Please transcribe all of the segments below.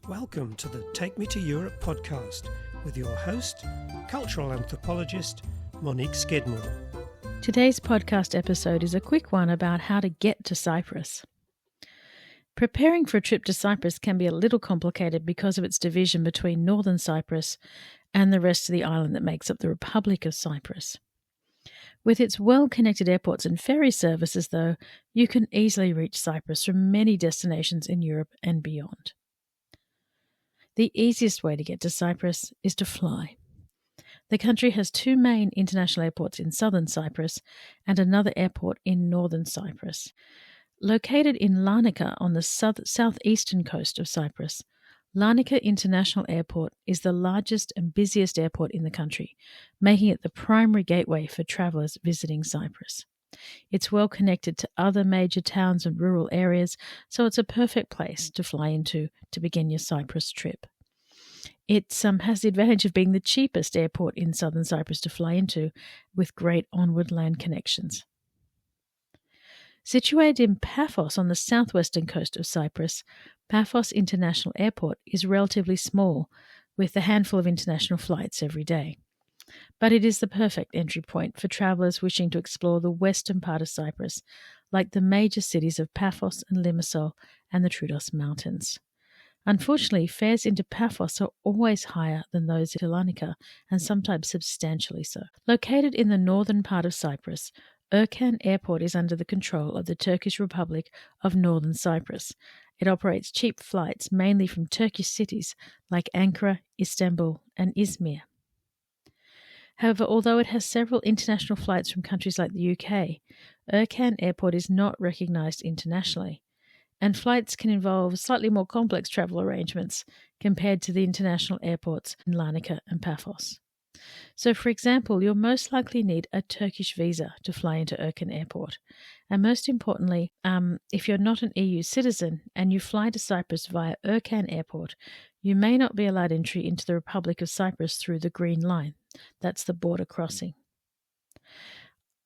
Welcome to the Take Me to Europe podcast with your host, cultural anthropologist Monique Skidmore. Today's podcast episode is a quick one about how to get to Cyprus. Preparing for a trip to Cyprus can be a little complicated because of its division between northern Cyprus and the rest of the island that makes up the Republic of Cyprus. With its well-connected airports and ferry services, though, you can easily reach Cyprus from many destinations in Europe and beyond. The easiest way to get to Cyprus is to fly. The country has two main international airports in southern Cyprus and another airport in northern Cyprus. Located in Larnaca on the southeastern coast of Cyprus, Larnaca International Airport is the largest and busiest airport in the country, making it the primary gateway for travellers visiting Cyprus. It's well connected to other major towns and rural areas, so it's a perfect place to fly into to begin your Cyprus trip. It has the advantage of being the cheapest airport in southern Cyprus to fly into, with great onward land connections. Situated in Paphos on the southwestern coast of Cyprus, Paphos International Airport is relatively small, with a handful of international flights every day. But it is the perfect entry point for travellers wishing to explore the western part of Cyprus, like the major cities of Paphos and Limassol and the Troodos Mountains. Unfortunately, fares into Paphos are always higher than those to Larnaca, and sometimes substantially so. Located in the northern part of Cyprus, Erkan Airport is under the control of the Turkish Republic of Northern Cyprus. It operates cheap flights mainly from Turkish cities like Ankara, Istanbul, and Izmir. However, although it has several international flights from countries like the UK, Erkan Airport is not recognised internationally, and flights can involve slightly more complex travel arrangements compared to the international airports in Larnaca and Paphos. So, for example, you'll most likely need a Turkish visa to fly into Erkan Airport. And most importantly, if you're not an EU citizen and you fly to Cyprus via Erkan Airport, you may not be allowed entry into the Republic of Cyprus through the Green Line. That's the border crossing.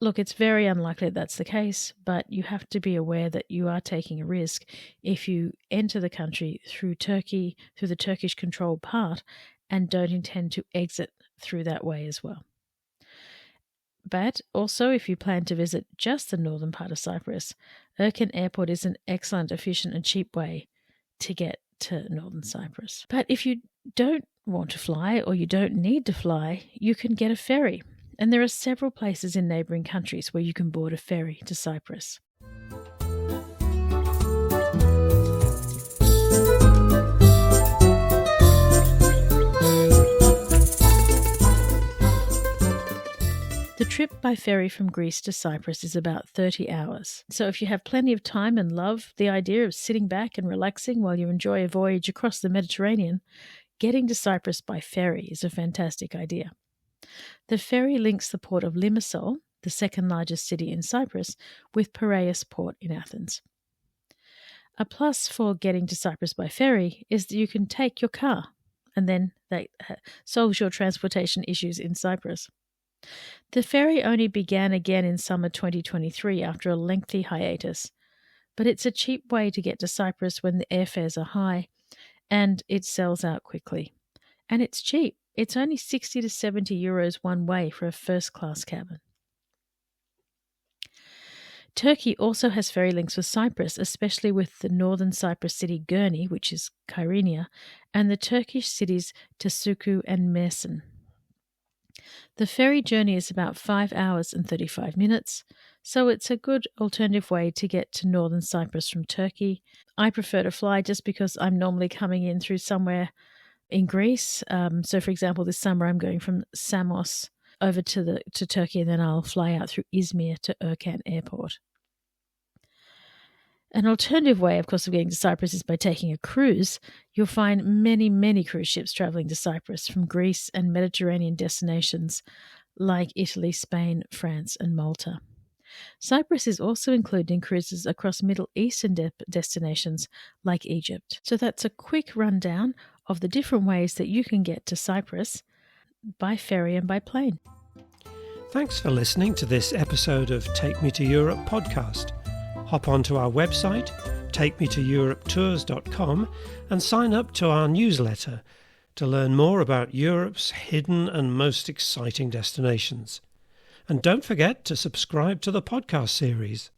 Look, it's very unlikely that's the case, but you have to be aware that you are taking a risk if you enter the country through Turkey, through the Turkish-controlled part, and don't intend to exit through that way as well. But also, if you plan to visit just the northern part of Cyprus, Erkan Airport is an excellent, efficient and cheap way to get to northern Cyprus. But if you don't want to fly or you don't need to fly, you can get a ferry. And there are several places in neighbouring countries where you can board a ferry to Cyprus. The trip by ferry from Greece to Cyprus is about 30 hours. So if you have plenty of time and love the idea of sitting back and relaxing while you enjoy a voyage across the Mediterranean, getting to Cyprus by ferry is a fantastic idea. The ferry links the port of Limassol, the second largest city in Cyprus, with Piraeus port in Athens. A plus for getting to Cyprus by ferry is that you can take your car, and then that solves your transportation issues in Cyprus. The ferry only began again in summer 2023 after a lengthy hiatus, but it's a cheap way to get to Cyprus when the airfares are high, and it sells out quickly. And it's cheap. It's only 60 to 70 euros one way for a first-class cabin. Turkey also has ferry links with Cyprus, especially with the northern Cyprus city Gurney, which is Kyrenia, and the Turkish cities Tasuku and Mersin. The ferry journey is about 5 hours and 35 minutes, so it's a good alternative way to get to northern Cyprus from Turkey. I prefer to fly just because I'm normally coming in through somewhere in Greece. So, for example, this summer I'm going from Samos over to Turkey, and then I'll fly out through Izmir to Erkan Airport. An alternative way, of course, of getting to Cyprus is by taking a cruise. You'll find many, many cruise ships travelling to Cyprus from Greece and Mediterranean destinations like Italy, Spain, France, and Malta. Cyprus is also included in cruises across Middle Eastern destinations like Egypt. So that's a quick rundown of the different ways that you can get to Cyprus by ferry and by plane. Thanks for listening to this episode of Take Me to Europe podcast. Hop onto our website, takemetoeuropetours.com, and sign up to our newsletter to learn more about Europe's hidden and most exciting destinations. And don't forget to subscribe to the podcast series.